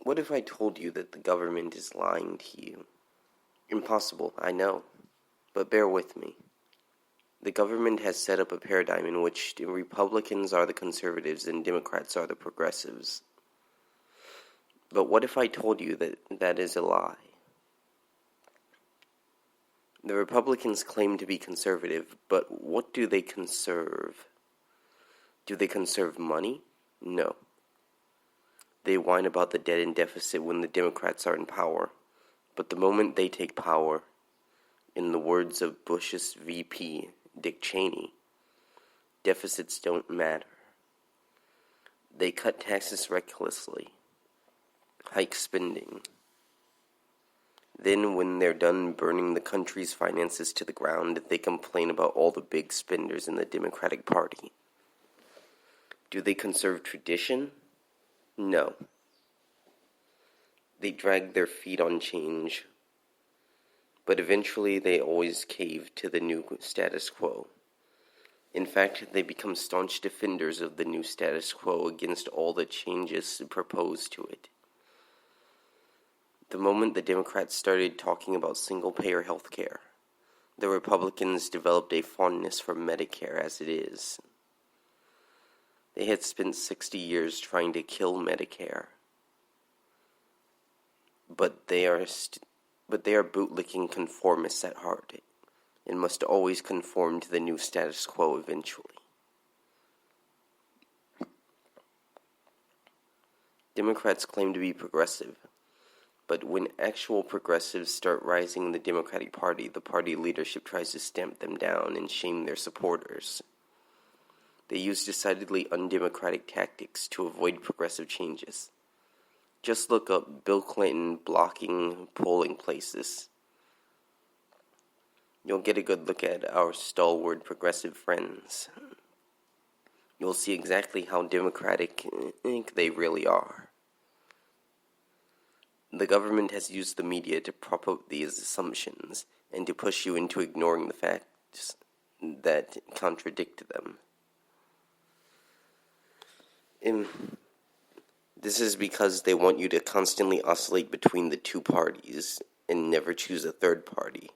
What if I told you that the government is lying to you? Impossible, I know, but bear with me. The government has set up a paradigm in which the Republicans are the conservatives and Democrats are the progressives. But what if I told you that that is a lie? The Republicans claim to be conservative, but what do they conserve? Do they conserve money? No. They whine about the debt and deficit when the Democrats are in power, but the moment they take power, in the words of Bush's VP, Dick Cheney, deficits don't matter. They cut taxes recklessly, hike spending. Then, when they're done burning the country's finances to the ground, they complain about all the big spenders in the Democratic Party. Do they conserve tradition? No. They drag their feet on change, but eventually they always cave to the new status quo. In fact, they become staunch defenders of the new status quo against all the changes proposed to it. The moment the Democrats started talking about single-payer health care, the Republicans developed a fondness for Medicare as it is. They had spent 60 years trying to kill Medicare, but they are bootlicking conformists at heart and must always conform to the new status quo eventually. Democrats claim to be progressive, but when actual progressives start rising in the Democratic Party, the party leadership tries to stamp them down and shame their supporters. They use decidedly undemocratic tactics to avoid progressive changes. Just look up Bill Clinton blocking polling places. You'll get a good look at our stalwart progressive friends. You'll see exactly how democratic they really are. The government has used the media to prop up these assumptions and to push you into ignoring the facts that contradict them. This is because they want you to constantly oscillate between the two parties and never choose a third party.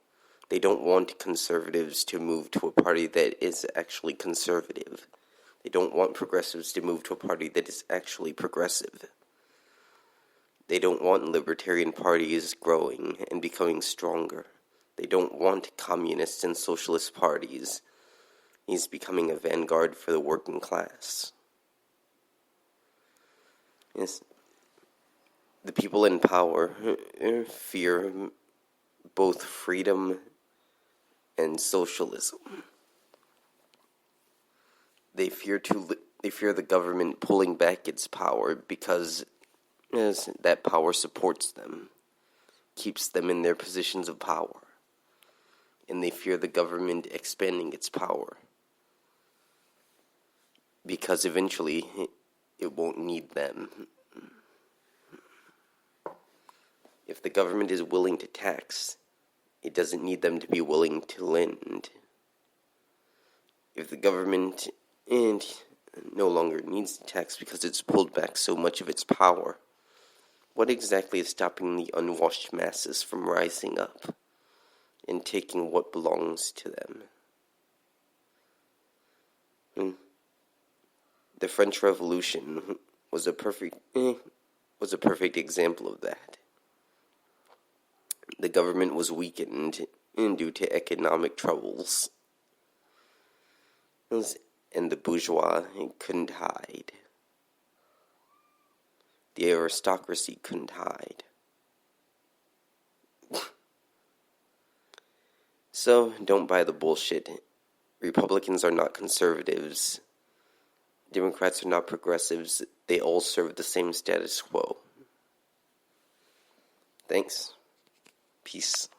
They don't want conservatives to move to a party that is actually conservative. They don't want progressives to move to a party that is actually progressive. They don't want libertarian parties growing and becoming stronger. They don't want communist and socialist parties. He's becoming a vanguard for the working class. Yes. The people in power fear both freedom and socialism. They fear the government pulling back its power because that power supports them, keeps them in their positions of power, and they fear the government expanding its power because eventually it won't need them. If the government is willing to tax, it doesn't need them to be willing to lend. If the government no longer needs to tax because it's pulled back so much of its power, what exactly is stopping the unwashed masses from rising up and taking what belongs to them? The French Revolution was a perfect example of that. The government was weakened due to economic troubles, and the bourgeois couldn't hide. The aristocracy couldn't hide. So, don't buy the bullshit. Republicans are not conservatives. Democrats are not progressives. They all serve the same status quo. Thanks. Peace.